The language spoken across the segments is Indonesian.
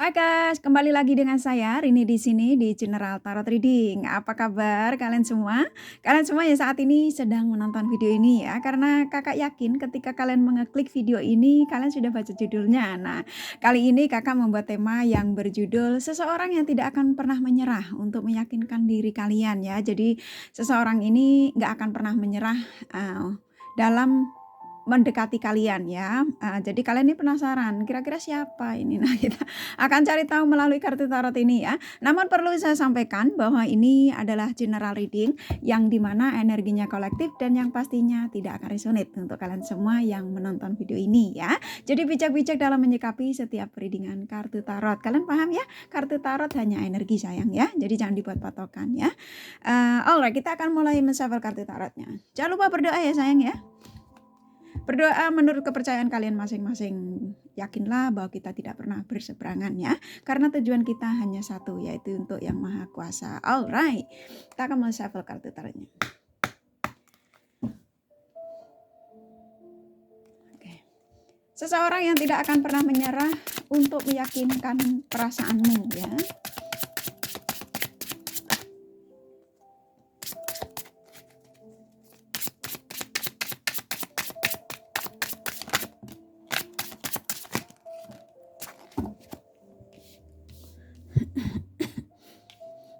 Hai guys, kembali lagi dengan saya Rini di sini di General Tarot Reading. Apa kabar kalian semua? Kalian semua yang saat ini sedang menonton video ini ya, karena kakak yakin ketika kalian mengeklik video ini, kalian sudah baca judulnya. Nah, kali ini kakak membuat tema yang berjudul Seseorang yang tidak akan pernah menyerah untuk meyakinkan diri kalian ya. Jadi seseorang ini nggak akan pernah menyerah dalam mendekati kalian ya. Jadi kalian ini penasaran kira-kira siapa ini. Nah, kita akan cari tahu melalui kartu tarot ini ya. Namun perlu saya sampaikan bahwa ini adalah general reading yang dimana energinya kolektif dan yang pastinya tidak akan resonate untuk kalian semua yang menonton video ini ya. Jadi bijak-bijak dalam menyikapi setiap readingan kartu tarot. Kalian paham ya? Kartu tarot hanya energi sayang ya. Jadi jangan dibuat patokan ya. Alright, kita akan mulai men-shuffle kartu tarotnya. Jangan lupa berdoa ya sayang ya. Berdoa menurut kepercayaan kalian masing-masing. Yakinlah bahwa kita tidak pernah berseberangan ya. Karena tujuan kita hanya satu, yaitu untuk yang maha kuasa. Alright, kita akan men-shuffle kartu tarotnya. Oke. Seseorang yang tidak akan pernah menyerah untuk meyakinkan perasaanmu ya.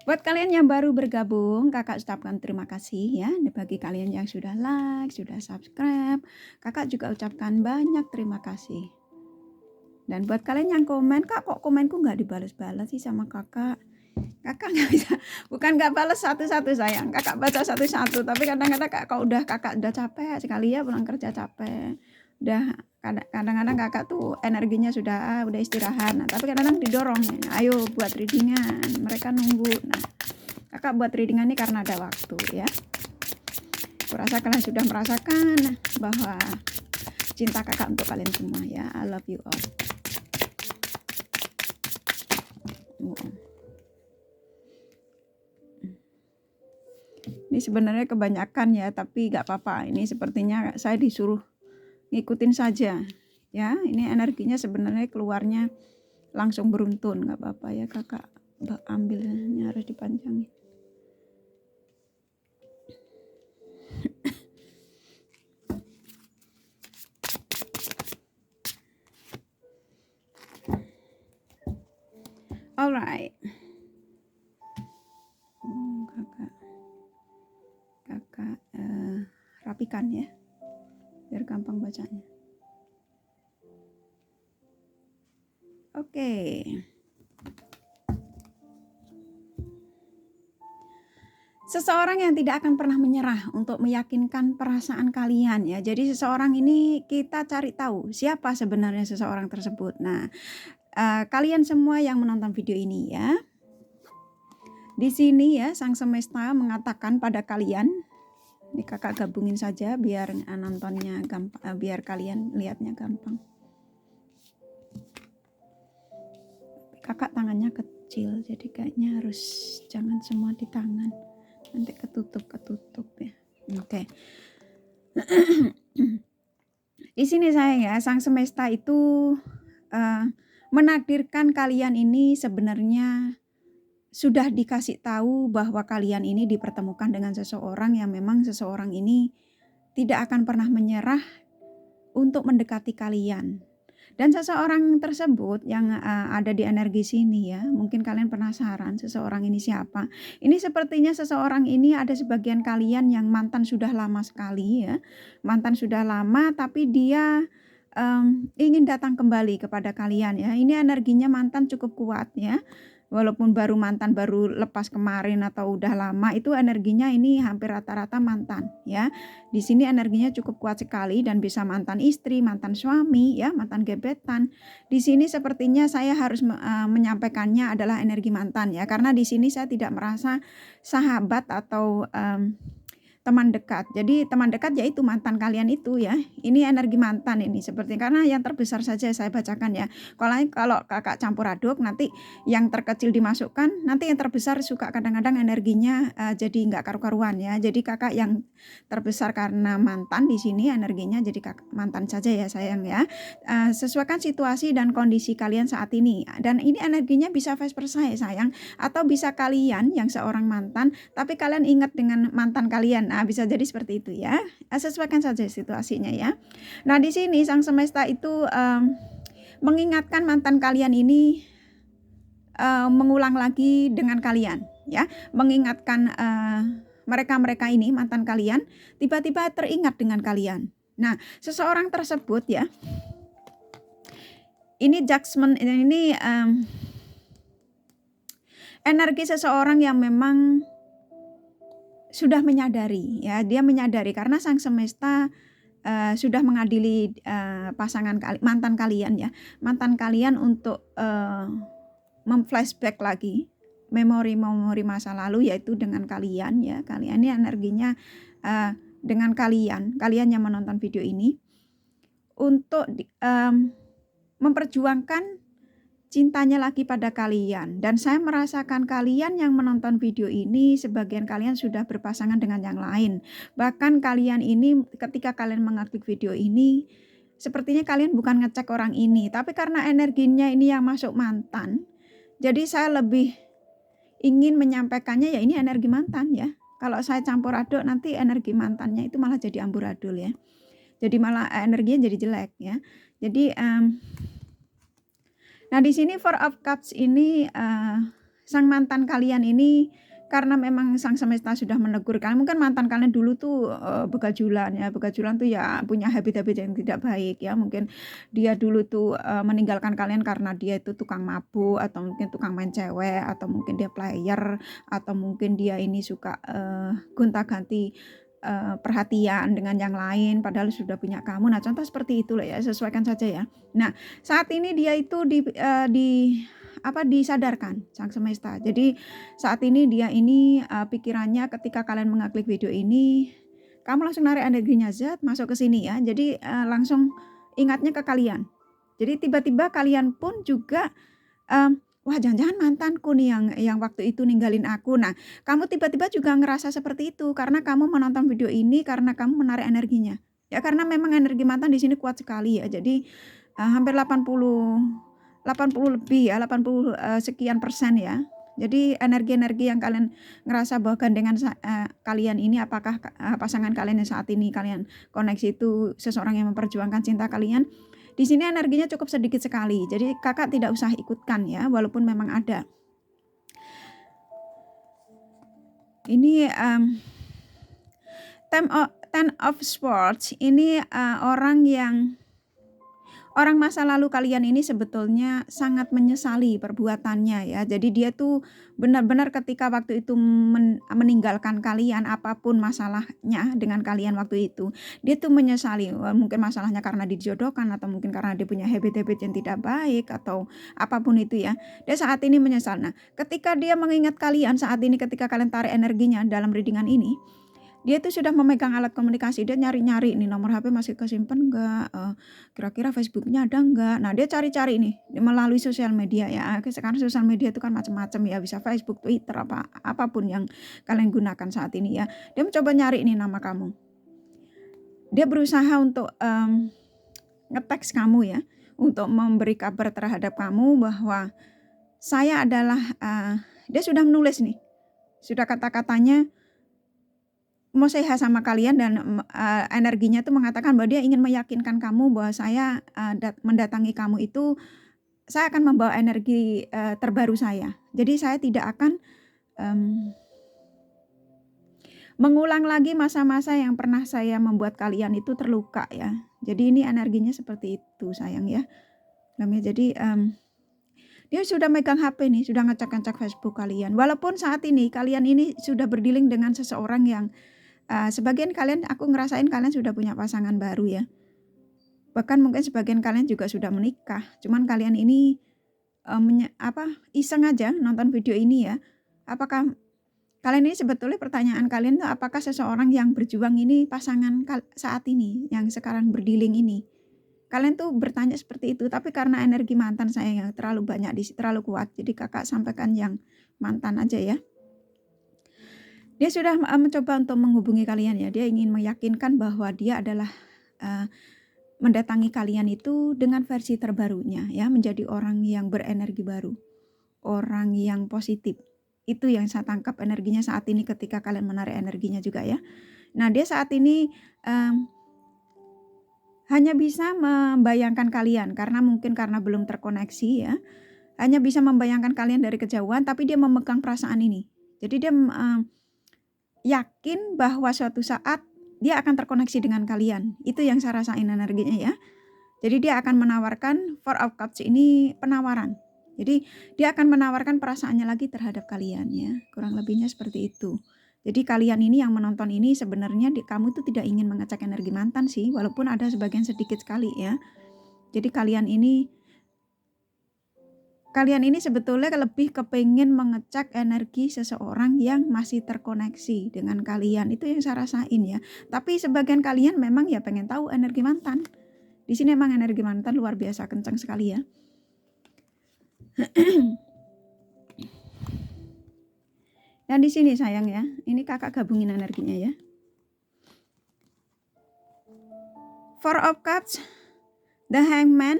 Buat kalian yang baru bergabung, kakak ucapkan terima kasih ya. Bagi kalian yang sudah like, sudah subscribe, kakak juga ucapkan banyak terima kasih. Dan buat kalian yang komen, kak kok komenku nggak dibalas-balas sih sama kakak? Kakak nggak bisa, bukan nggak balas satu-satu sayang, kakak baca satu-satu. Tapi kadang-kadang kakak udah capek sekali ya, pulang kerja capek. Udah kadang-kadang kakak tuh energinya sudah istirahat. Nah, tapi kadang-kadang didorong, ayo buat readingan. Mereka nunggu. Nah, kakak buat readingan ini karena ada waktu ya. Kurasa kalian sudah merasakan bahwa cinta kakak untuk kalian semua ya. I love you all. Ini sebenarnya kebanyakan ya, tapi nggak apa-apa. Ini sepertinya saya disuruh ngikutin saja ya. Ini energinya sebenarnya keluarnya langsung beruntun, nggak apa-apa ya kakak ambilnya harus dipanjangin. Alright, kakak rapikan ya biar gampang bacanya. Oke. Seseorang yang tidak akan pernah menyerah untuk meyakinkan perasaan kalian ya. Jadi seseorang ini kita cari tahu siapa sebenarnya seseorang tersebut. Nah, kalian semua yang menonton video ini ya. Di sini ya Sang Semesta mengatakan pada kalian, ini kakak gabungin saja biar nontonnya gampang, biar kalian lihatnya gampang. Kakak tangannya kecil, jadi kayaknya harus jangan semua di tangan, nanti ketutup ya. Oke. Di sini saya ya, Sang Semesta itu menakdirkan kalian ini sebenarnya sudah dikasih tahu bahwa kalian ini dipertemukan dengan seseorang yang memang seseorang ini tidak akan pernah menyerah untuk mendekati kalian. Dan seseorang tersebut yang ada di energi sini ya, mungkin kalian penasaran seseorang ini siapa. Ini sepertinya seseorang ini ada sebagian kalian yang mantan sudah lama sekali ya. Mantan sudah lama tapi dia ingin datang kembali kepada kalian ya. Ini energinya mantan cukup kuat ya. Walaupun baru mantan, baru lepas kemarin atau udah lama, itu energinya ini hampir rata-rata mantan ya. Di sini energinya cukup kuat sekali dan bisa mantan istri, mantan suami ya, mantan gebetan. Di sini sepertinya saya harus menyampaikannya adalah energi mantan ya, karena di sini saya tidak merasa sahabat atau teman dekat. Jadi teman dekat yaitu mantan kalian itu ya. Ini energi mantan ini seperti, karena yang terbesar saja saya bacakan ya. Kalau kakak campur aduk nanti yang terkecil dimasukkan, nanti yang terbesar suka kadang-kadang energinya jadi nggak karu-karuan ya. Jadi kakak yang terbesar karena mantan di sini energinya jadi kakak mantan saja ya sayang ya. Sesuaikan situasi dan kondisi kalian saat ini. Dan ini energinya bisa vice versa ya sayang, atau bisa kalian yang seorang mantan tapi kalian ingat dengan mantan kalian. Nah, bisa jadi seperti itu ya. Sesuaikan saja situasinya ya. Nah, di sini sang semesta itu mengingatkan mantan kalian ini mengulang lagi dengan kalian ya. Mengingatkan mereka-mereka ini mantan kalian tiba-tiba teringat dengan kalian. Nah, seseorang tersebut ya. Ini judgment ini energi seseorang yang memang sudah menyadari ya, dia menyadari karena sang semesta sudah mengadili mantan kalian ya, mantan kalian untuk memflashback lagi memori-memori masa lalu yaitu dengan kalian ya. Kalian ini energinya dengan kalian yang menonton video ini untuk memperjuangkan cintanya lagi pada kalian. Dan saya merasakan kalian yang menonton video ini, sebagian kalian sudah berpasangan dengan yang lain. Bahkan kalian ini ketika kalian mengeklik video ini, sepertinya kalian bukan ngecek orang ini, tapi karena energinya ini yang masuk mantan, jadi saya lebih ingin menyampaikannya ya ini energi mantan ya. Kalau saya campur aduk nanti energi mantannya itu malah jadi amburadul ya. Jadi malah energinya jadi jelek ya. Jadi nah di sini Four of Cups ini sang mantan kalian ini karena memang sang semesta sudah menegur kalian. Mungkin mantan kalian dulu tuh begajulan ya. Begajulan tuh ya punya habit-habit yang tidak baik ya. Mungkin dia dulu tuh meninggalkan kalian karena dia itu tukang mabuk, atau mungkin tukang main cewek, atau mungkin dia player, atau mungkin dia ini suka gonta-ganti perhatian dengan yang lain padahal sudah punya kamu. Nah, contoh seperti itu lah ya, sesuaikan saja ya. Nah, saat ini dia itu disadarkan sang semesta. Jadi saat ini dia ini pikirannya ketika kalian mengeklik video ini, kamu langsung narik energinya zat masuk ke sini ya. Jadi langsung ingatnya ke kalian. Jadi tiba-tiba kalian pun juga wah jangan-jangan mantanku nih yang waktu itu ninggalin aku. Nah, kamu tiba-tiba juga ngerasa seperti itu karena kamu menonton video ini, karena kamu menarik energinya. Ya karena memang energi mantan di sini kuat sekali ya. Jadi hampir 80 lebih ya, 80 sekian persen ya. Jadi energi-energi yang kalian ngerasa bahwa gandengan kalian ini, apakah pasangan kalian yang saat ini kalian koneksi itu seseorang yang memperjuangkan cinta kalian, di sini energinya cukup sedikit sekali. Jadi kakak tidak usah ikutkan ya, walaupun memang ada. Ini Ten of Swords ini orang masa lalu kalian ini sebetulnya sangat menyesali perbuatannya ya. Jadi dia tuh benar-benar ketika waktu itu meninggalkan kalian, apapun masalahnya dengan kalian waktu itu, dia tuh menyesali. Mungkin masalahnya karena dijodohkan, atau mungkin karena dia punya habit-habit yang tidak baik, atau apapun itu ya. Dia saat ini menyesal. Nah, ketika dia mengingat kalian saat ini, ketika kalian tarik energinya dalam readingan ini, dia itu sudah memegang alat komunikasi. Dia nyari-nyari nih, nomor HP masih kesimpan enggak, kira-kira Facebooknya ada enggak. Nah, dia cari-cari nih melalui sosial media ya. Sekarang sosial media itu kan macam-macam ya, bisa Facebook, Twitter, apapun yang kalian gunakan saat ini ya. Dia mencoba nyari nih nama kamu. Dia berusaha untuk nge-text kamu ya, untuk memberi kabar terhadap kamu bahwa saya adalah dia sudah menulis nih. Sudah kata-katanya mau sehat sama kalian, dan energinya tuh mengatakan bahwa dia ingin meyakinkan kamu bahwa saya mendatangi kamu itu, saya akan membawa energi terbaru saya. Jadi saya tidak akan mengulang lagi masa-masa yang pernah saya membuat kalian itu terluka ya. Jadi ini energinya seperti itu sayang ya. Jadi dia sudah megang HP nih, sudah ngecek-ngecek Facebook kalian. Walaupun saat ini kalian ini sudah berdealing dengan seseorang yang sebagian kalian, aku ngerasain kalian sudah punya pasangan baru ya. Bahkan mungkin sebagian kalian juga sudah menikah. Cuman kalian ini iseng aja nonton video ini ya. Apakah Kalian ini sebetulnya pertanyaan kalian tuh apakah seseorang yang berjuang ini pasangan saat ini, yang sekarang berdealing ini? Kalian tuh bertanya seperti itu, tapi karena energi mantan saya yang terlalu banyak terlalu kuat, jadi Kakak sampaikan yang mantan aja ya. Dia sudah mencoba untuk menghubungi kalian ya, dia ingin meyakinkan bahwa dia adalah mendatangi kalian itu dengan versi terbarunya ya, menjadi orang yang berenergi baru, orang yang positif. Itu yang saya tangkap energinya saat ini ketika kalian menarik energinya juga ya. Nah, dia saat ini hanya bisa membayangkan kalian karena belum terkoneksi ya. Hanya bisa membayangkan kalian dari kejauhan, tapi dia memegang perasaan ini. Jadi dia yakin bahwa suatu saat dia akan terkoneksi dengan kalian. Itu yang saya rasain energinya ya. Jadi dia akan menawarkan, Four of Cups ini penawaran. Jadi dia akan menawarkan perasaannya lagi terhadap kalian ya. Kurang lebihnya seperti itu. Jadi kalian ini yang menonton ini sebenarnya kamu itu tidak ingin mengecek energi mantan sih. Walaupun ada sebagian sedikit sekali ya. Jadi kalian ini sebetulnya lebih kepengen mengecek energi seseorang yang masih terkoneksi dengan kalian. Itu yang saya rasain ya. Tapi sebagian kalian memang ya pengen tahu energi mantan. Di sini emang energi mantan luar biasa kencang sekali ya. Dan di sini sayang ya, ini kakak gabungin energinya ya. Four of Cups, The Hangman,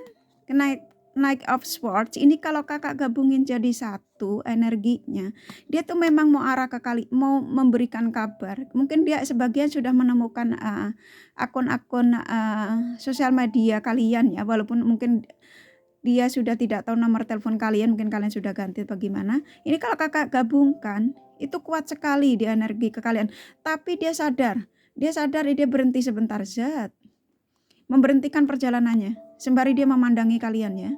Knight of Swords. Ini kalau kakak gabungin jadi satu energinya, dia tuh memang mau arah ke mau memberikan kabar. Mungkin dia sebagian sudah menemukan akun-akun sosial media kalian ya, walaupun mungkin dia sudah tidak tahu nomor telepon kalian, mungkin kalian sudah ganti bagaimana. Ini kalau kakak gabungkan, itu kuat sekali di energi ke kalian. Tapi dia sadar dia berhenti sebentar, memberhentikan perjalanannya, sembari dia memandangi kalian ya.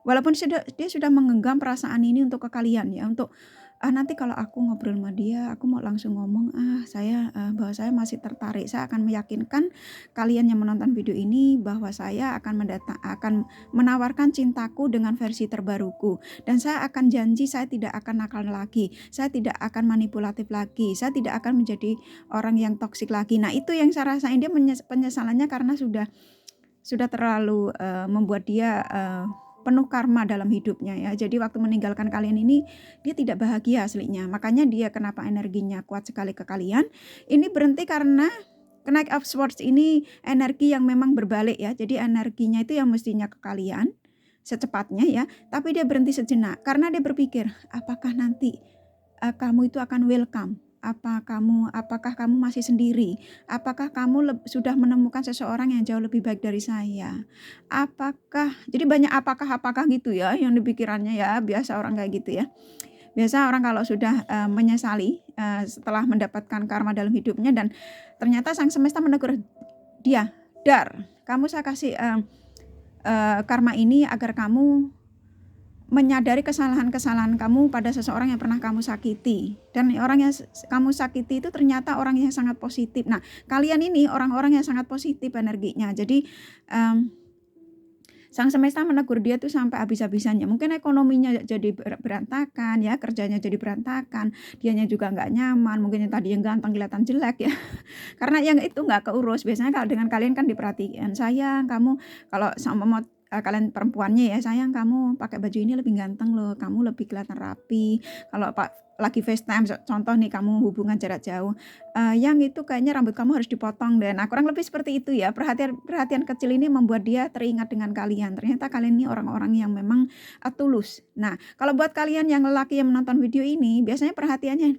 Walaupun dia sudah menggenggam perasaan ini untuk ke kalian ya, untuk nanti kalau aku ngobrol sama dia, aku mau langsung ngomong bahwa saya masih tertarik. Saya akan meyakinkan kalian yang menonton video ini bahwa saya akan menawarkan cintaku dengan versi terbaruku, dan saya akan janji saya tidak akan nakal lagi, saya tidak akan manipulatif lagi, saya tidak akan menjadi orang yang toksik lagi. Nah, itu yang saya rasain, dia penyesalannya karena sudah terlalu membuat dia penuh karma dalam hidupnya ya. Jadi waktu meninggalkan kalian ini dia tidak bahagia aslinya. Makanya dia kenapa energinya kuat sekali ke kalian. Ini berhenti karena Knight of Swords ini energi yang memang berbalik ya. Jadi energinya itu yang mestinya ke kalian secepatnya ya. Tapi dia berhenti sejenak karena dia berpikir, apakah nanti kamu itu akan welcome? Apakah kamu masih sendiri? Apakah kamu sudah menemukan seseorang yang jauh lebih baik dari saya? Jadi banyak apakah gitu ya yang dipikirannya ya, biasa orang kayak gitu ya. Biasa orang kalau sudah menyesali setelah mendapatkan karma dalam hidupnya, dan ternyata sang semesta menegur dia, kamu saya kasih karma ini agar kamu menyadari kesalahan-kesalahan kamu pada seseorang yang pernah kamu sakiti. Dan orang yang kamu sakiti itu ternyata orang yang sangat positif. Nah, kalian ini orang-orang yang sangat positif energinya. Jadi sang semesta menegur dia tuh sampai habis-habisannya. Mungkin ekonominya jadi berantakan ya, kerjanya jadi berantakan, dianya juga nggak nyaman, mungkin yang tadi yang ganteng kelihatan jelek ya. Karena yang itu nggak keurus. Biasanya kalau dengan kalian kan diperhatikan, sayang kamu kalau sama kalian perempuannya ya, sayang kamu pakai baju ini lebih ganteng loh, kamu lebih kelihatan rapi. Kalau lagi FaceTime contoh nih, kamu hubungan jarak jauh, yang itu kayaknya rambut kamu harus dipotong deh. Nah, kurang lebih seperti itu ya. Perhatian kecil ini membuat dia teringat dengan kalian. Ternyata kalian ini orang-orang yang memang tulus. Nah, kalau buat kalian yang lelaki yang menonton video ini, biasanya perhatiannya,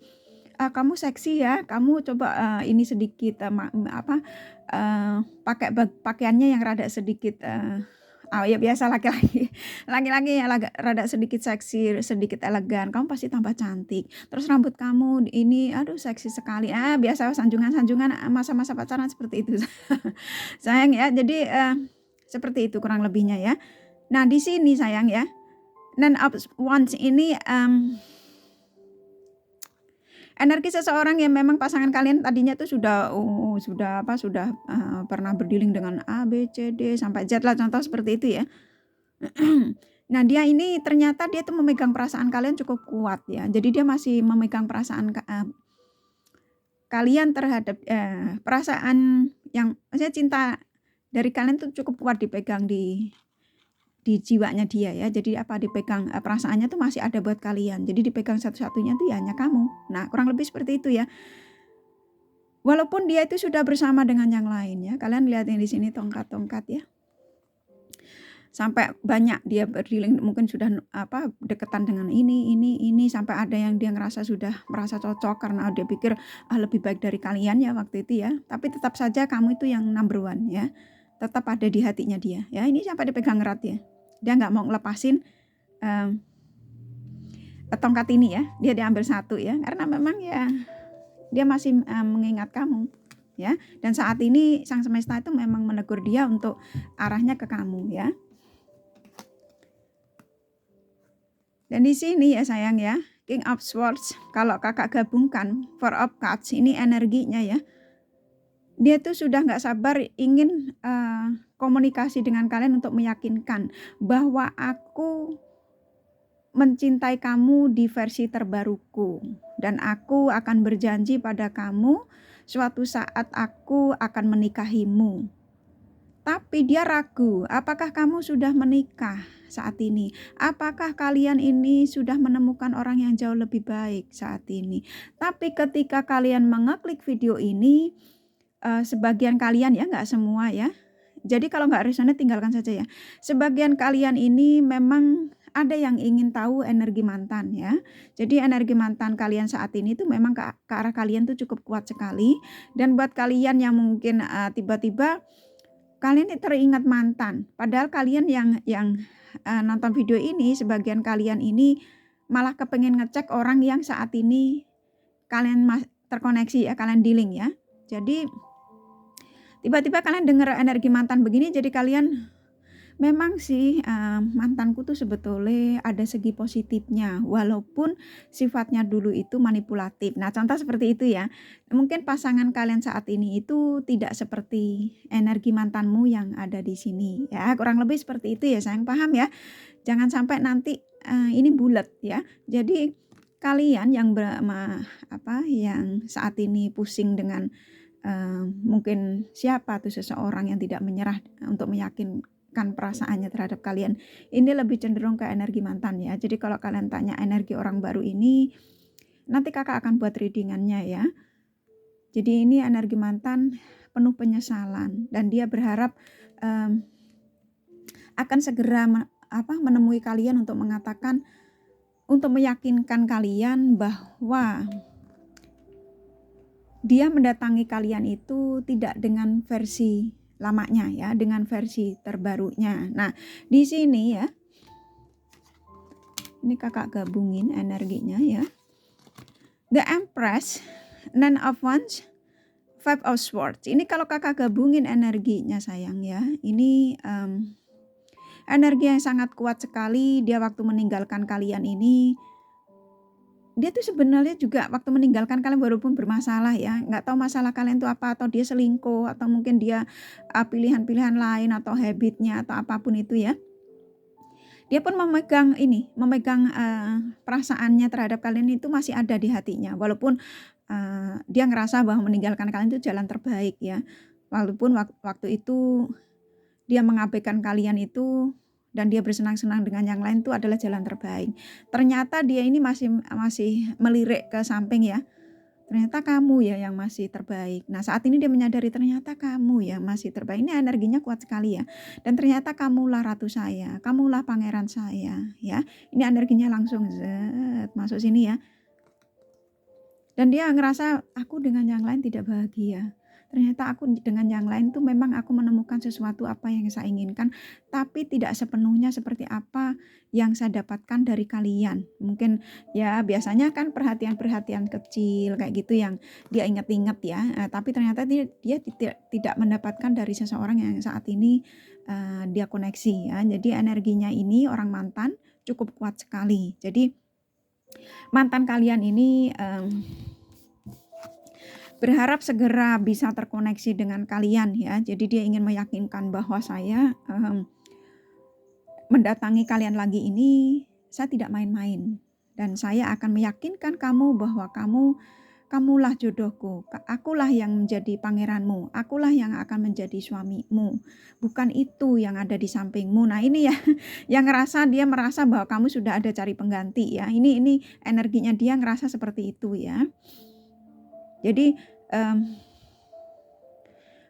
kamu seksi ya, kamu coba ini sedikit pakai pakaiannya yang rada sedikit ya biasa laki-laki yang rada sedikit seksi, sedikit elegan, kamu pasti tambah cantik. Terus rambut kamu ini aduh seksi sekali. Biasa sanjungan-sanjungan masa-masa pacaran seperti itu. Sayang ya. Jadi seperti itu kurang lebihnya ya. Nah, di sini sayang ya, Nine of Wands ini energi seseorang yang memang pasangan kalian tadinya tuh sudah pernah berdealing dengan A, B, C, D sampai Z lah, contoh seperti itu ya. Nah, dia ini ternyata dia tuh memegang perasaan kalian cukup kuat ya. Jadi dia masih memegang perasaan kalian terhadap perasaan yang maksudnya cinta dari kalian tuh cukup kuat dipegang di jiwanya dia ya. Jadi dipegang perasaannya tuh masih ada buat kalian. Jadi dipegang satu-satunya tuh ya hanya kamu. Nah, kurang lebih seperti itu ya. Walaupun dia itu sudah bersama dengan yang lain ya. Kalian lihat yang di sini tongkat-tongkat ya. Sampai banyak dia berdealing, mungkin sudah deketan dengan ini sampai ada yang dia ngerasa sudah merasa cocok karena dia pikir lebih baik dari kalian ya waktu itu ya. Tapi tetap saja kamu itu yang number one ya. Tetap ada di hatinya dia ya. Ini sampai dipegang erat ya. Dia nggak mau ngelepasin tongkat ini ya. Dia diambil satu ya. Karena memang ya dia masih mengingat kamu ya. Dan saat ini sang semesta itu memang menegur dia untuk arahnya ke kamu ya. Dan di sini ya sayang ya, King of Swords, kalau kakak gabungkan Four of Cups, ini energinya ya. Dia tuh sudah nggak sabar ingin komunikasi dengan kalian untuk meyakinkan bahwa aku mencintai kamu di versi terbaruku. Dan aku akan berjanji pada kamu suatu saat aku akan menikahimu. Tapi dia ragu, apakah kamu sudah menikah saat ini? Apakah kalian ini sudah menemukan orang yang jauh lebih baik saat ini? Tapi ketika kalian mengeklik video ini, sebagian kalian ya, nggak semua ya. Jadi kalau nggak resonate tinggalkan saja ya. Sebagian kalian ini memang ada yang ingin tahu energi mantan ya. Jadi energi mantan kalian saat ini tuh memang ke arah kalian tuh cukup kuat sekali. Dan buat kalian yang mungkin tiba-tiba kalian teringat mantan, padahal kalian yang nonton video ini, sebagian kalian ini malah kepengen ngecek orang yang saat ini kalian terkoneksi ya, kalian dealing ya. Jadi tiba-tiba kalian dengar energi mantan begini, jadi kalian memang sih mantanku tuh sebetulnya ada segi positifnya, walaupun sifatnya dulu itu manipulatif. Nah, contoh seperti itu ya. Mungkin pasangan kalian saat ini itu tidak seperti energi mantanmu yang ada di sini ya. Kurang lebih seperti itu ya, sayang, paham ya. Jangan sampai nanti ini bulat ya. Jadi kalian yang yang saat ini pusing dengan mungkin siapa tuh seseorang yang tidak menyerah untuk meyakinkan perasaannya terhadap kalian, ini lebih cenderung ke energi mantan ya. Jadi kalau kalian tanya energi orang baru ini, nanti kakak akan buat readingannya ya. Jadi ini energi mantan penuh penyesalan dan dia berharap akan segera menemui kalian untuk mengatakan, untuk meyakinkan kalian bahwa dia mendatangi kalian itu tidak dengan versi lamanya ya, dengan versi terbarunya. Nah, di sini ya, ini kakak gabungin energinya ya. The Empress, Nine of Wands, Five of Swords. Ini kalau kakak gabungin energinya sayang ya, ini energi yang sangat kuat sekali. Dia waktu meninggalkan kalian ini, dia tuh sebenarnya juga waktu meninggalkan kalian walaupun bermasalah ya, nggak tahu masalah kalian tuh apa, atau dia selingkuh, atau mungkin dia pilihan-pilihan lain, atau habitnya, atau apapun itu ya. Dia pun memegang perasaannya terhadap kalian itu masih ada di hatinya, walaupun dia ngerasa bahwa meninggalkan kalian itu jalan terbaik ya. Walaupun waktu itu dia mengabaikan kalian itu dan dia bersenang-senang dengan yang lain itu adalah jalan terbaik. Ternyata dia ini masih melirik ke samping ya. Ternyata kamu ya yang masih terbaik. Nah, saat ini dia menyadari ternyata kamu ya masih terbaik. Ini energinya kuat sekali ya. Dan ternyata kamulah ratu saya, kamulah pangeran saya ya. Ini energinya langsung masuk sini ya. Dan dia ngerasa aku dengan yang lain tidak bahagia. Ternyata aku dengan yang lain tuh memang aku menemukan sesuatu apa yang saya inginkan, tapi tidak sepenuhnya seperti apa yang saya dapatkan dari kalian. Mungkin ya biasanya kan perhatian-perhatian kecil kayak gitu yang dia ingat-ingat ya, tapi ternyata dia tidak mendapatkan dari seseorang yang saat ini dia koneksi ya. Jadi energinya ini orang mantan cukup kuat sekali. Jadi mantan kalian ini berharap segera bisa terkoneksi dengan kalian ya. Jadi dia ingin meyakinkan bahwa saya mendatangi kalian lagi ini, saya tidak main-main. Dan saya akan meyakinkan kamu bahwa kamulah jodohku, akulah yang menjadi pangeranmu, akulah yang akan menjadi suamimu, bukan itu yang ada di sampingmu. Nah ini ya, yang dia merasa bahwa kamu sudah ada cari pengganti ya. Ini energinya dia ngerasa seperti itu ya. Jadi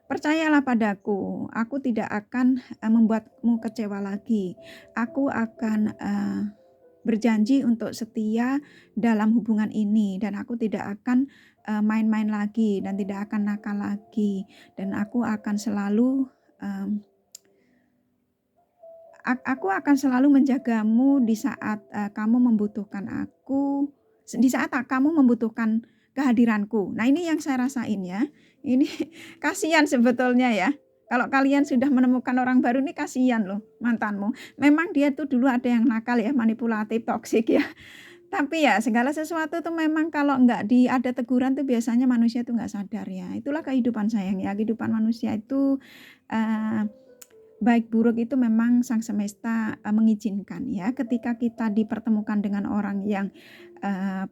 percayalah padaku, aku tidak akan membuatmu kecewa lagi. Aku akan berjanji untuk setia dalam hubungan ini, dan aku tidak akan main-main lagi dan tidak akan nakal lagi, dan aku akan selalu menjagamu di saat kamu membutuhkan aku, di saat kamu membutuhkan kehadiranku. Nah ini yang saya rasain ya. Ini kasihan sebetulnya ya. Kalau kalian sudah menemukan orang baru nih, kasihan loh mantanmu. Memang dia tuh dulu ada yang nakal ya, manipulatif, toksik ya. Tapi ya segala sesuatu tuh memang kalau nggak ada teguran tuh biasanya manusia tuh nggak sadar ya. Itulah kehidupan sayang ya. Kehidupan manusia itu baik buruk itu memang sang semesta mengizinkan ya. Ketika kita dipertemukan dengan orang yang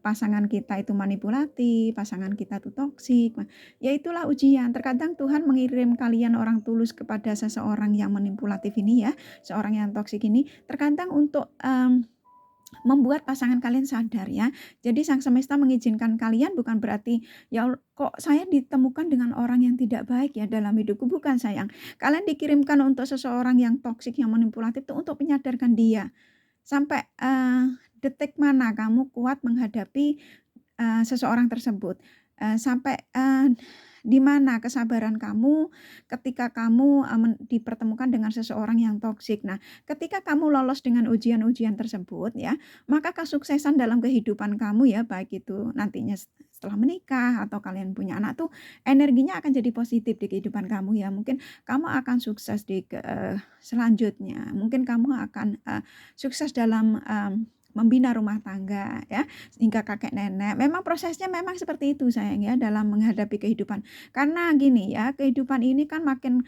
pasangan kita itu manipulatif, pasangan kita itu toksik, ya itulah ujian. Terkadang Tuhan mengirim kalian orang tulus kepada seseorang yang manipulatif ini ya, seorang yang toksik ini, terkadang untuk membuat pasangan kalian sadar ya. Jadi sang semesta mengizinkan kalian bukan berarti ya kok saya ditemukan dengan orang yang tidak baik ya dalam hidupku. Bukan sayang. Kalian dikirimkan untuk seseorang yang toksik, yang manipulatif itu untuk menyadarkan dia. Sampai detik mana kamu kuat menghadapi seseorang tersebut. Sampai di mana kesabaran kamu ketika kamu dipertemukan dengan seseorang yang toksik. Nah, ketika kamu lolos dengan ujian-ujian tersebut ya, maka kesuksesan dalam kehidupan kamu ya, baik itu nantinya setelah menikah atau kalian punya anak tuh energinya akan jadi positif di kehidupan kamu ya. Mungkin kamu akan sukses di selanjutnya. Mungkin kamu akan sukses dalam membina rumah tangga ya, hingga kakek nenek. Memang prosesnya memang seperti itu sayang ya dalam menghadapi kehidupan. Karena gini ya, kehidupan ini kan makin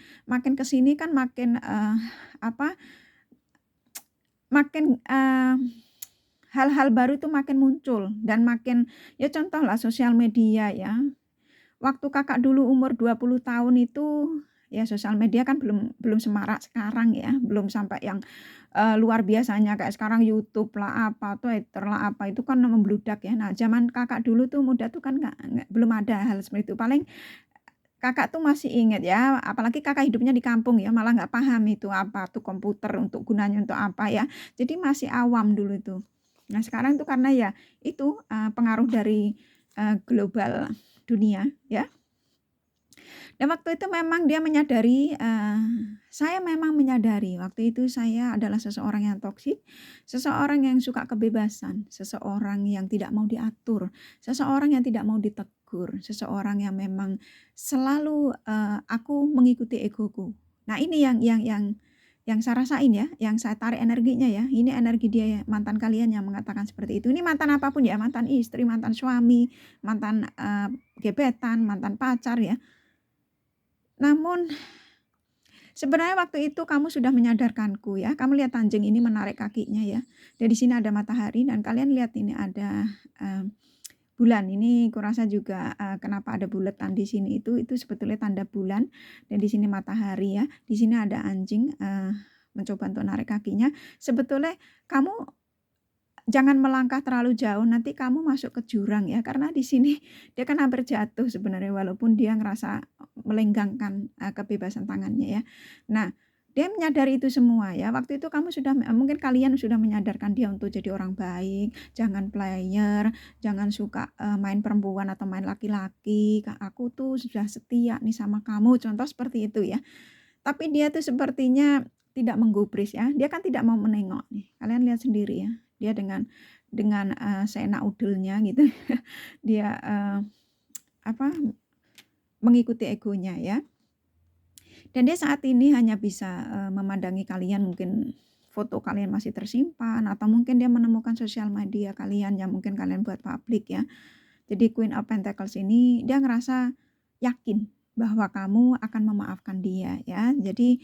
kesini kan makin makin hal-hal baru itu makin muncul dan makin ya, contoh lah sosial media ya. Waktu Kakak dulu umur 20 tahun itu ya sosial media kan belum semarak sekarang ya, belum sampai yang luar biasanya kayak sekarang YouTube lah, apa, Twitter lah, apa, itu kan membludak ya. Nah, zaman Kakak dulu tuh muda tuh kan belum ada hal seperti itu. Paling Kakak tuh masih ingat ya, apalagi Kakak hidupnya di kampung ya, malah nggak paham itu apa tuh komputer, untuk gunanya untuk apa ya. Jadi masih awam dulu itu. Nah, sekarang tuh karena ya itu pengaruh dari global dunia ya. Dan waktu itu memang dia menyadari, saya memang menyadari waktu itu saya adalah seseorang yang toksik, seseorang yang suka kebebasan, seseorang yang tidak mau diatur, seseorang yang tidak mau ditegur, seseorang yang memang selalu aku mengikuti egoku. Nah ini yang saya rasain ya, yang saya tarik energinya ya. Ini energi dia ya, mantan kalian yang mengatakan seperti itu. Ini mantan apapun ya, mantan istri, mantan suami, mantan gebetan, mantan pacar ya. Namun sebenarnya waktu itu kamu sudah menyadarkanku ya. Kamu lihat anjing ini menarik kakinya ya. Dan di sini ada matahari dan kalian lihat ini ada bulan. Ini kurasa juga kenapa ada bulatan di sini itu sebetulnya tanda bulan, dan di sini matahari ya. Di sini ada anjing mencoba untuk narik kakinya. Sebetulnya kamu jangan melangkah terlalu jauh, nanti kamu masuk ke jurang ya, karena di sini dia kan hampir jatuh sebenarnya walaupun dia ngerasa melenggangkan kebebasan tangannya ya. Nah, dia menyadari itu semua ya. Waktu itu kamu sudah mungkin kalian sudah menyadarkan dia untuk jadi orang baik, jangan player, jangan suka main perempuan atau main laki-laki. Aku tuh sudah setia nih sama kamu, contoh seperti itu ya. Tapi dia tuh sepertinya tidak menggubris ya. Dia kan tidak mau menengok nih. Kalian lihat sendiri ya. Dia dengan seenak udelnya gitu. Dia mengikuti egonya ya. Dan dia saat ini hanya bisa memandangi kalian, mungkin foto kalian masih tersimpan, atau mungkin dia menemukan sosial media kalian yang mungkin kalian buat publik ya. Jadi Queen of Pentacles ini dia ngerasa yakin bahwa kamu akan memaafkan dia ya. Jadi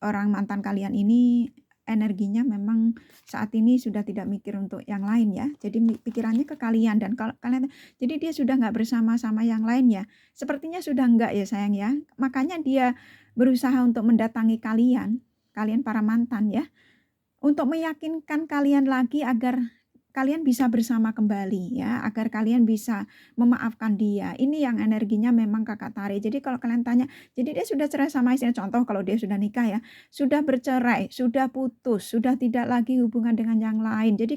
orang mantan kalian ini energinya memang saat ini sudah tidak mikir untuk yang lain ya. Jadi pikirannya ke kalian, dan kalau kalian, jadi dia sudah nggak bersama-sama yang lain ya. Sepertinya sudah enggak ya sayang ya. Makanya dia berusaha untuk mendatangi kalian, kalian para mantan ya, untuk meyakinkan kalian lagi agar kalian bisa bersama kembali ya, agar kalian bisa memaafkan dia. Ini yang energinya memang Kakak tarik. Jadi kalau kalian tanya, jadi dia sudah cerai sama istrinya, contoh kalau dia sudah nikah ya, sudah bercerai, sudah putus, sudah tidak lagi hubungan dengan yang lain. Jadi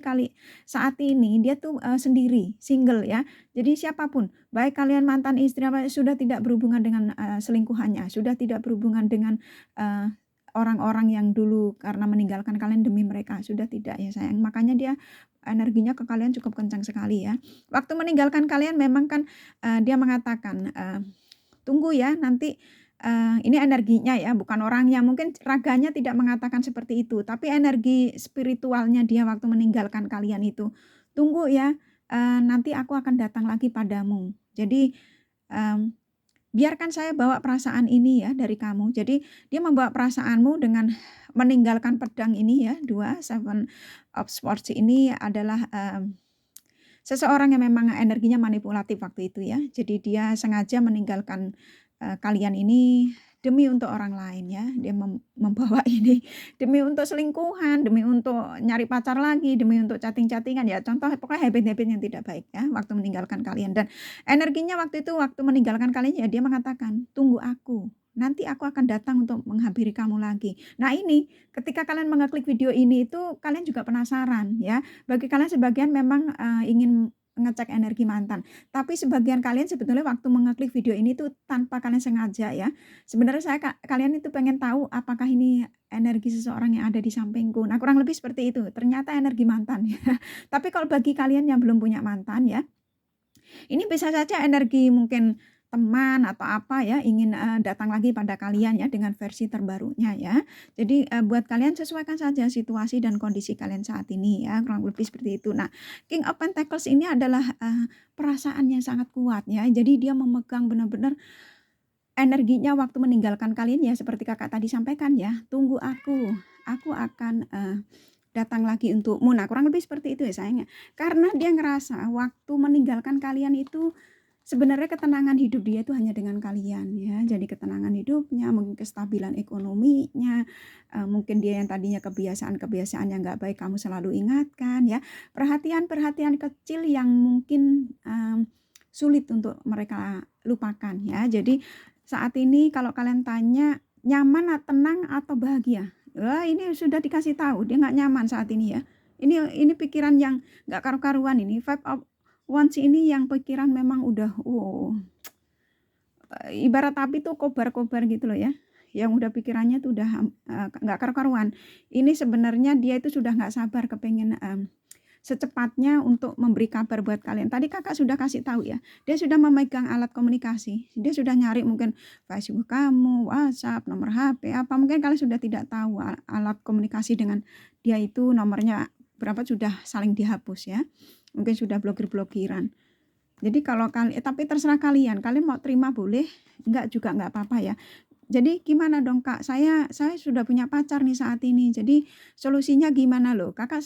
saat ini dia tuh sendiri, single ya. Jadi siapapun, baik kalian mantan istri apa, sudah tidak berhubungan dengan selingkuhannya, sudah tidak berhubungan dengan orang-orang yang dulu karena meninggalkan kalian demi mereka, sudah tidak ya sayang. Makanya dia energinya ke kalian cukup kencang sekali ya. Waktu meninggalkan kalian memang kan dia mengatakan, tunggu ya nanti, ini energinya ya, bukan orangnya. Mungkin raganya tidak mengatakan seperti itu, tapi energi spiritualnya dia waktu meninggalkan kalian itu, tunggu ya, nanti aku akan datang lagi padamu. Jadi, biarkan saya bawa perasaan ini ya dari kamu. Jadi dia membawa perasaanmu dengan meninggalkan pedang ini ya, 2 Seven of Swords ini adalah seseorang yang memang energinya manipulatif waktu itu ya. Jadi dia sengaja meninggalkan kalian ini demi untuk orang lain ya. Dia membawa ini demi untuk selingkuhan, demi untuk nyari pacar lagi, demi untuk chatting-chattingan ya. Contoh pokoknya habit-habit yang tidak baik ya waktu meninggalkan kalian. Dan energinya waktu itu waktu meninggalkan kalian ya dia mengatakan, "Tunggu aku. Nanti aku akan datang untuk menghampiri kamu lagi." Nah ini ketika kalian mengeklik video ini itu kalian juga penasaran ya. Bagi kalian sebagian memang ingin ngecek energi mantan. Tapi sebagian kalian sebetulnya waktu mengeklik video ini tuh tanpa kalian sengaja ya. Sebenarnya kalian itu pengen tahu apakah ini energi seseorang yang ada di sampingku. Nah, kurang lebih seperti itu. Ternyata energi mantan ya. Tapi kalau bagi kalian yang belum punya mantan ya, ini bisa saja energi mungkin teman atau apa ya, ingin datang lagi pada kalian ya dengan versi terbarunya ya. Jadi buat kalian sesuaikan saja situasi dan kondisi kalian saat ini ya, kurang lebih seperti itu. Nah, King of Pentacles ini adalah perasaan yang sangat kuat ya. Jadi dia memegang benar-benar energinya waktu meninggalkan kalian ya, seperti Kakak tadi sampaikan ya, tunggu aku akan datang lagi untukmu. Nah, kurang lebih seperti itu ya sayangnya. Karena dia ngerasa waktu meninggalkan kalian itu sebenarnya ketenangan hidup dia itu hanya dengan kalian ya. Jadi ketenangan hidupnya, mungkin kestabilan ekonominya, mungkin dia yang tadinya kebiasaan-kebiasaan yang nggak baik kamu selalu ingatkan ya. Perhatian-perhatian kecil yang mungkin sulit untuk mereka lupakan ya. Jadi saat ini kalau kalian tanya nyaman, tenang atau bahagia? Wah, ini sudah dikasih tahu dia nggak nyaman saat ini ya. Ini pikiran yang nggak karu-karuan ini. Five of Wands ini yang pikiran memang udah ibarat api tuh kobar-kobar gitu loh ya. Yang udah pikirannya tuh udah nggak karu-karuan. Ini sebenarnya dia itu sudah nggak sabar kepengen secepatnya untuk memberi kabar buat kalian. Tadi Kakak sudah kasih tahu ya, dia sudah memegang alat komunikasi. Dia sudah nyari mungkin Facebook kamu, WhatsApp, nomor HP, apa mungkin kalian sudah tidak tahu alat komunikasi dengan dia itu nomornya berapa sudah saling dihapus ya. Mungkin sudah blokir-blokiran. Jadi kalau tapi terserah kalian mau terima boleh, enggak juga enggak apa-apa ya. Jadi gimana dong Kak, saya sudah punya pacar nih saat ini, jadi solusinya gimana loh? Kakak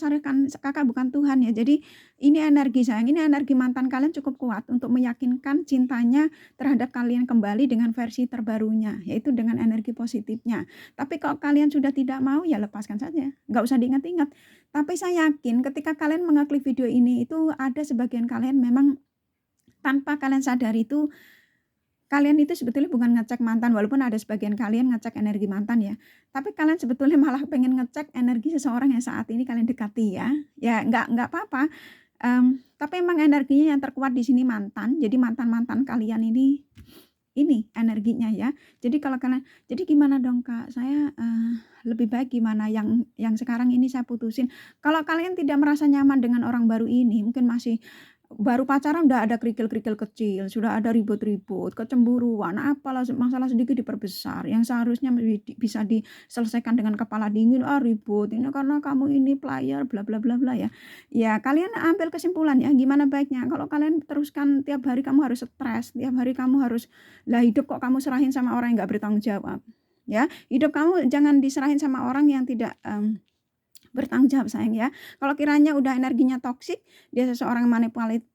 bukan Tuhan ya, jadi ini energi sayang, ini energi mantan kalian cukup kuat untuk meyakinkan cintanya terhadap kalian kembali dengan versi terbarunya, yaitu dengan energi positifnya. Tapi kalau kalian sudah tidak mau ya lepaskan saja, nggak usah diingat-ingat. Tapi saya yakin ketika kalian mengeklik video ini itu ada sebagian kalian memang tanpa kalian sadari itu kalian itu sebetulnya bukan ngecek mantan, walaupun ada sebagian kalian ngecek energi mantan ya. Tapi kalian sebetulnya malah pengen ngecek energi seseorang yang saat ini kalian dekati ya. Ya nggak apa-apa. Tapi emang energinya yang terkuat di sini mantan. Jadi mantan-mantan kalian ini energinya ya. Jadi kalau kalian, jadi gimana dong Kak? Saya lebih baik gimana yang sekarang ini saya putusin. Kalau kalian tidak merasa nyaman dengan orang baru ini, mungkin masih baru pacaran udah ada kerikil-kerikil kecil, sudah ada ribut-ribut, kecemburuan, apalah masalah sedikit diperbesar, yang seharusnya bisa diselesaikan dengan kepala dingin, ribut, ini karena kamu ini player, bla bla bla bla ya. Ya kalian ambil kesimpulan ya, gimana baiknya. Kalau kalian teruskan tiap hari kamu harus stres, tiap hari kamu harus, hidup kok kamu serahin sama orang yang nggak bertanggung jawab. Ya, hidup kamu jangan diserahin sama orang yang tidak bertanggung jawab sayang ya. Kalau kiranya udah energinya toksik, dia seseorang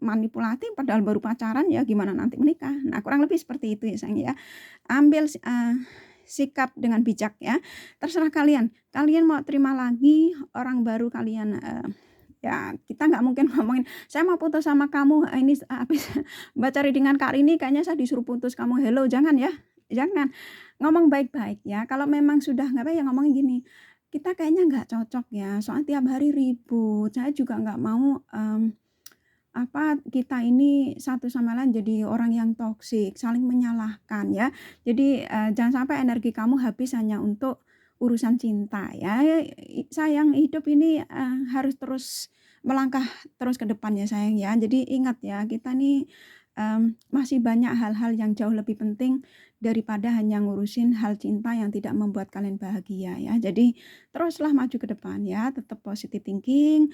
manipulatif padahal baru pacaran, ya gimana nanti menikah. Nah, kurang lebih seperti itu ya sayang ya. Ambil sikap dengan bijak ya. Terserah kalian. Kalian mau terima lagi orang baru kalian, ya kita nggak mungkin ngomongin, "Saya mau putus sama kamu, ini habis baca reading-an Kak Rini kayaknya saya disuruh putus kamu." Hello, jangan ya, jangan. Ngomong baik-baik ya. Kalau memang sudah nggak apa ya ngomongin gini, "Kita kayaknya nggak cocok ya, soalnya tiap hari ribut. Saya juga nggak mau, kita ini satu sama lain jadi orang yang toksik, saling menyalahkan ya. Jadi, jangan sampai energi kamu habis hanya untuk urusan cinta ya. Sayang, hidup ini, harus terus melangkah terus ke depan ya sayang ya. Jadi ingat ya, kita nih, masih banyak hal-hal yang jauh lebih penting daripada hanya ngurusin hal cinta yang tidak membuat kalian bahagia ya. Jadi teruslah maju ke depan ya, tetap positive thinking,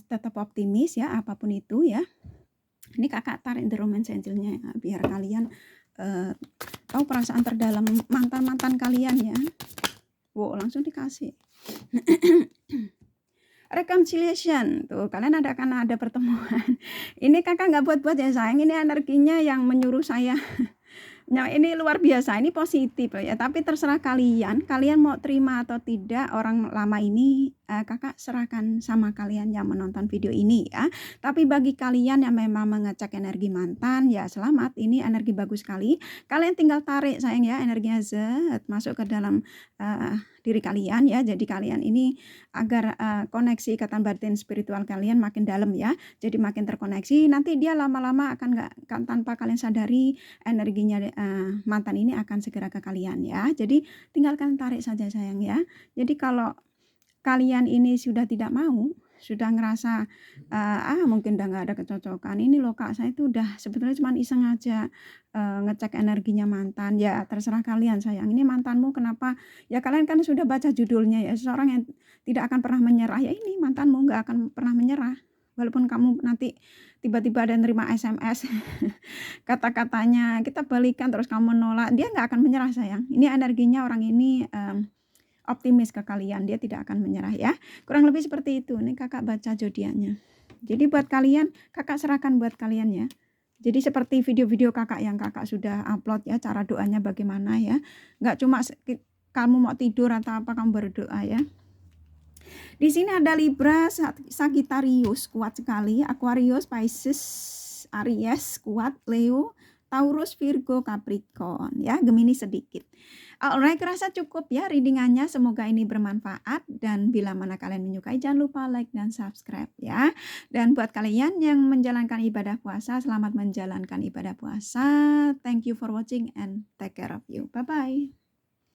tetap optimis ya, apapun itu ya. Ini Kakak tarik the romance angel-nya ya, biar kalian, tahu perasaan terdalam mantan-mantan kalian ya. Wow, langsung dikasih. Reconciliation, tuh kalian akan ada pertemuan. Ini Kakak nggak buat-buat ya sayang, ini energinya yang menyuruh saya. Nah, ini luar biasa, ini positif ya, tapi terserah kalian, kalian mau terima atau tidak orang lama ini, Kakak serahkan sama kalian yang menonton video ini ya. Tapi bagi kalian yang memang mengecek energi mantan, ya selamat, ini energi bagus sekali. Kalian tinggal tarik sayang ya, energinya masuk ke dalam, diri kalian ya. Jadi kalian ini agar, koneksi ikatan batin spiritual kalian makin dalam ya, jadi makin terkoneksi, nanti dia lama-lama akan tanpa kalian sadari energinya, mantan ini akan segera ke kalian ya. Jadi tinggalkan tarik saja sayang ya. Jadi kalau kalian ini sudah tidak mau, sudah ngerasa, mungkin udah nggak ada kecocokan, ini loh Kak saya itu udah sebetulnya cuma iseng aja, ngecek energinya mantan, ya terserah kalian sayang, ini mantanmu kenapa, ya kalian kan sudah baca judulnya ya, seseorang yang tidak akan pernah menyerah, ya ini mantanmu nggak akan pernah menyerah. Walaupun kamu nanti tiba-tiba ada nerima SMS kata-katanya kita balikan terus kamu nolak, dia nggak akan menyerah sayang. Ini energinya orang ini, optimis ke kalian, dia tidak akan menyerah ya. Kurang lebih seperti itu, ini Kakak baca zodiaknya. Jadi buat kalian, Kakak serahkan buat kalian ya. Jadi seperti video-video Kakak yang Kakak sudah upload ya, cara doanya bagaimana ya. Nggak cuma kamu mau tidur atau apa kamu berdoa ya. Di sini ada Libra, Sagittarius kuat sekali, Aquarius, Pisces, Aries kuat, Leo, Taurus, Virgo, Capricorn ya, Gemini sedikit. Alright, kerasa cukup ya readingannya, semoga ini bermanfaat dan bila mana kalian menyukai jangan lupa like dan subscribe ya. Dan buat kalian yang menjalankan ibadah puasa, selamat menjalankan ibadah puasa. Thank you for watching and take care of you. Bye bye.